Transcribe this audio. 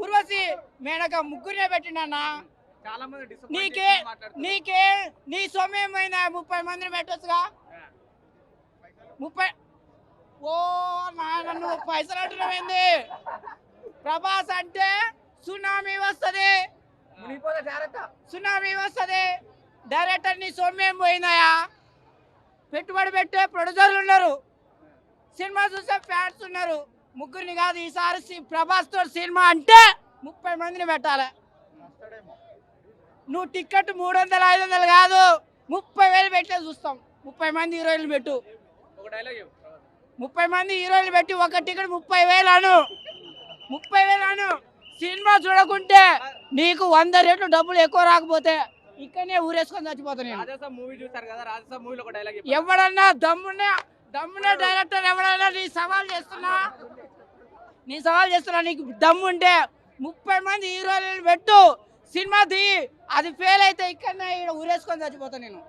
ఉర్వశి మేనక ముగ్గురే పెట్టినా. చాలా మంది నీకే నీకే నీ సొమ్మేమైనా 30 మందిని పెట్టొచ్చుగా. 30 ఓ నాయన నువ్వు పైసలు అంటున్నావేంది? ప్రభాస్ అంటే సునామీ వస్తుంది, సునామీ వస్తుంది. డైరెక్టర్ నీ సొమ్మేం పోయిందయా? పెట్టుబడి పెట్టే ప్రొడ్యూసర్లు ఉన్నారు, సినిమా చూసే ఫ్యాన్స్ ఉన్నారు. ముగ్గురిని కాదు ఈసారి ప్రభాస్ తో సినిమా అంటే 30 మందిని పెట్టాలి. నువ్వు టికెట్ 300 500 కాదు 30,000 పెట్టే చూస్తాం. 30 మంది హీరోయిన్లు పెట్టు, 30 మంది హీరోయిన్లు పెట్టి ఒక టికెట్ 30,000 అను, 30,000 అను. సినిమా చూడకుంటే నీకు 100 రెట్లు డబ్బులు ఎక్కువ రాకపోతే ఇక్కడనే ఊరేసుకొని చచ్చిపోతా నేను. ఎవడన్నా దమ్మునే డైరెక్టర్ ఎవడన్నా నీ సవాల్ చేస్తున్నా నీకు దమ్ముంటే 30 మంది హీరోయిన్లు పెట్టు, సినిమా ది. అది ఫెయిల్ అయితే ఇక్కడనే ఊరేసుకొని చచ్చిపోతా నేను.